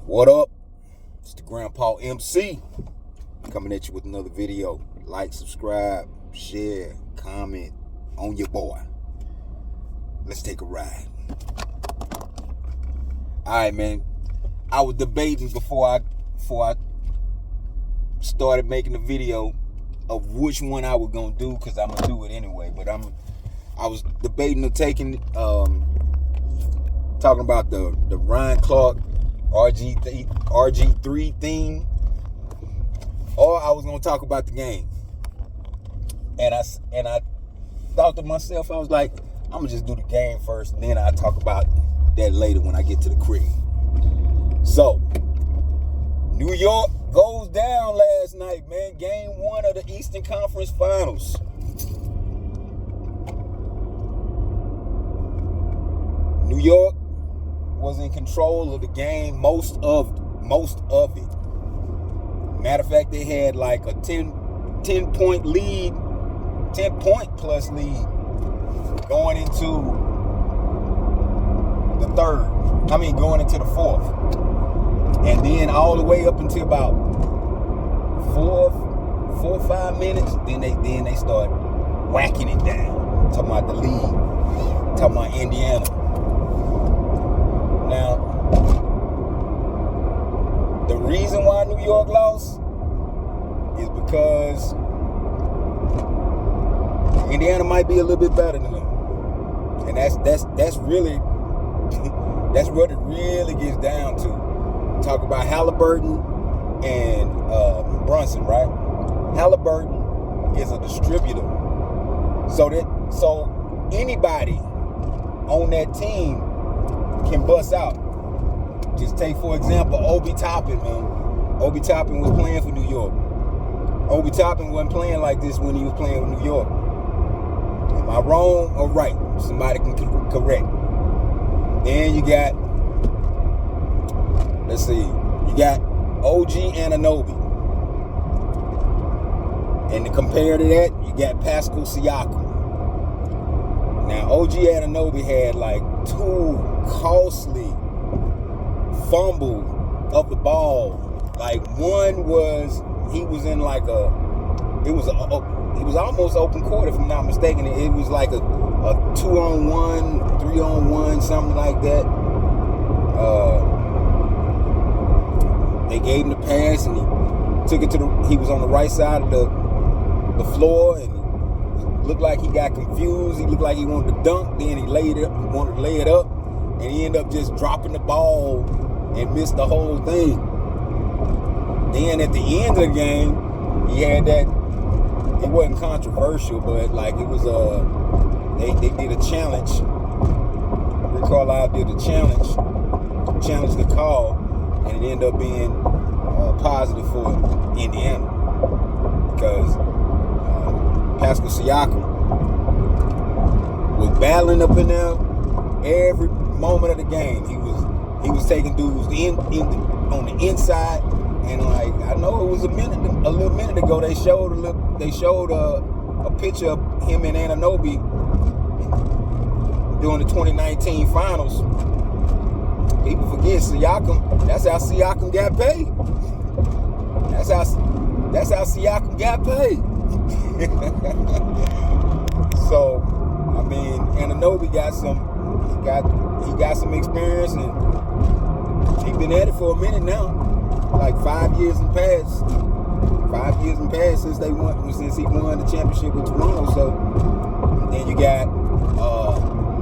What up? It's the Grandpa MC coming at you with another video. Like, subscribe, share, comment on your boy. Let's take a ride. Alright, man. I was debating before I started making the video of which one I was gonna do, because I'm gonna do it anyway. But I was debating of taking talking about the Ryan Clark RG3 theme, or I was gonna talk about the game. And I thought to myself, I was like, I'm gonna just do the game first, and then I'll talk about that later when I get to the crib. So, New York goes down last night, man. Game 1 of the Eastern Conference Finals. New York was in control of the game most of it. Matter of fact, they had like a 10-point lead, 10-point plus lead going into the going into the fourth. And then all the way up until about 4 or 5 minutes, then they start whacking it down. Talking about the lead. Talking about Indiana. Now, the reason why New York lost is because Indiana might be a little bit better than them. And that's really that's what it really gets down to. Talk about Halliburton and Brunson, right? Halliburton is a distributor. So anybody on that team can bust out. Just take, for example, Obi Toppin, man. Obi Toppin was playing for New York. Obi Toppin wasn't playing like this when he was playing with New York. Am I wrong or right? Somebody can correct. Then you got, let's see, you got OG Anunoby. And to compare to that, you got Pascal Siakam. Now, OG Anunoby had like 2 costly fumble of the ball. Like, one was, he was in like it was almost open court, if I'm not mistaken. It was like a 2-on-1, 3-on-1, something like that. They gave him the pass, and he took it he was on the right side of the floor, and it looked like he got confused. He looked like he wanted to dunk, then he wanted to lay it up, and he ended up just dropping the ball and missed the whole thing. Then at the end of the game, he had that, it wasn't controversial, but like it was they did a challenge. Rick Carlisle did a challenge the call, and it ended up being positive for Indiana, because Pascal Siakam was battling up in there every moment of the game. He was taking dudes on the inside, and like, I know it was a little minute ago they showed a picture of him and Anunoby during the 2019 finals. People forget Siakam. That's how Siakam got paid. That's how Siakam got paid. So, I mean, Anunoby got some experience, and he's been at it for a minute now. Like 5 years and past. 5 years and past since he won the championship with Toronto. So then you got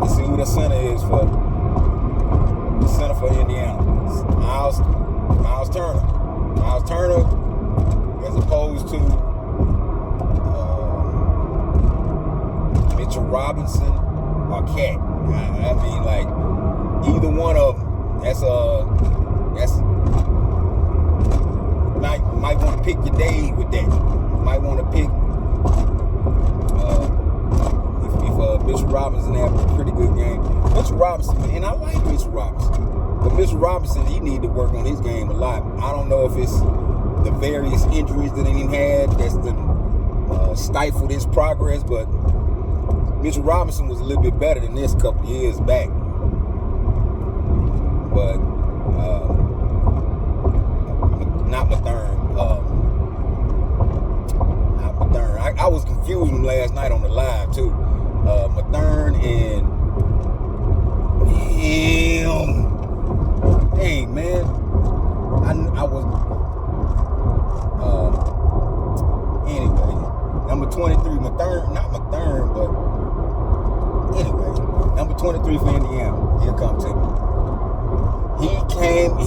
let's see who the center is for Indiana. Miles Turner. Miles Turner, as opposed to Mitchell Robinson or Cat. I mean, like, either one of them. That's might want to pick your day with that. You might want to pick if Mitchell Robinson had a pretty good game. Mitchell Robinson, and I like Mitchell Robinson, but Mitchell Robinson, he need to work on his game a lot. I don't know if it's the various injuries that he had that's stifled his progress, but Mitchell Robinson was a little bit better than this a couple years back. But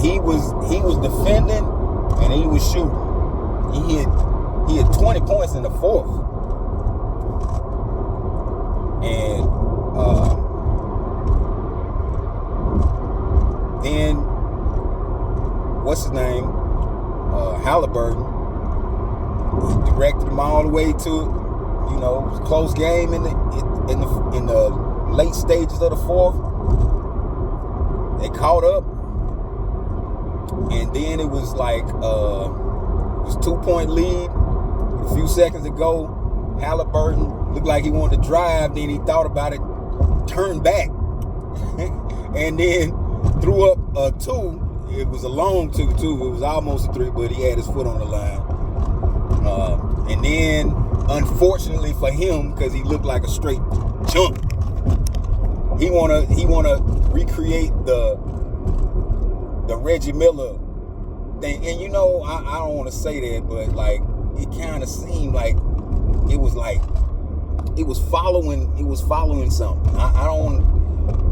he was defending and he was shooting. He had 20 points in the fourth. And then what's his name? Halliburton. He directed him all the way to, you know, it was a close game in the late stages of the fourth. They caught up, and then it was like it was 2-point lead. A few seconds ago, Halliburton looked like he wanted to drive. Then he thought about it, turned back, and then threw up a 2. It was a long 2 too. It was almost a 3, but he had his foot on the line. And then, unfortunately for him, because he looked like a straight chump, he wanna recreate the Reggie Miller thing. And you know, I don't want to say that, but like it kind of seemed like it was following something. I don't,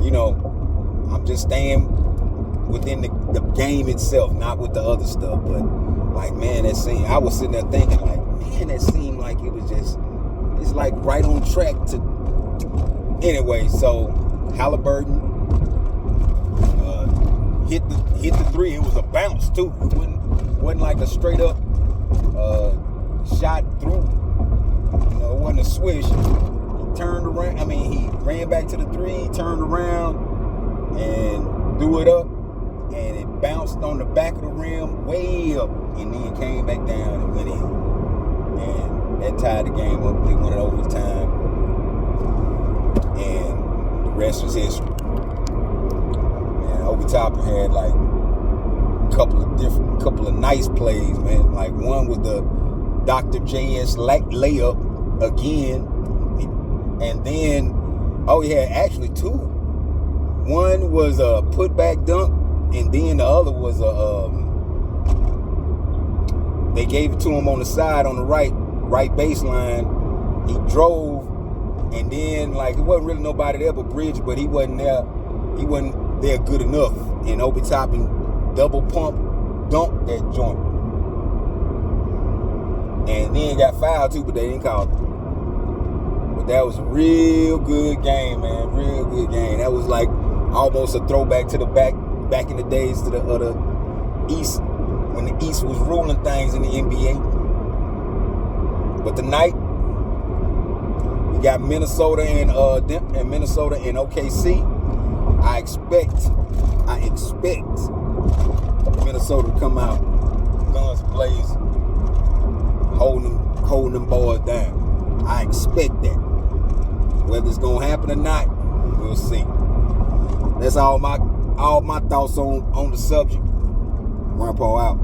you know, I'm just staying within the game itself, not with the other stuff. But like, man, that scene, I was sitting there thinking like, man, that seemed like it was just, it's like right on track to. Anyway, so Halliburton hit the 3. It was a bounce too. It wasn't like a straight up shot through. You know, it wasn't a swish. He turned around. I mean, he ran back to the 3, turned around, and threw it up, and it bounced on the back of the rim, way up, and then came back down and went in. And that tied the game up. They went it overtime, and the rest was history. And Obi Toppin had like a couple of nice plays, man. Like one was the Dr. JS layup again, and then he had actually 2. One was a putback dunk, and then the other was they gave it to him on the side on the right baseline. He drove, and then like it wasn't really nobody there but Bridge, but he wasn't there good enough. And Obi Toppin double pump dunked that joint, and then got fouled too, but they didn't call it. But that was a real good game, man. Real good game. That was like almost a throwback to the back in the days to the East, when the East was ruling things in the NBA. But tonight we got Minnesota and OKC. I expect Minnesota to come out guns blazing, holding them boys down. I expect that. Whether it's gonna happen or not, we'll see. That's all my thoughts on the subject. Grandpa out.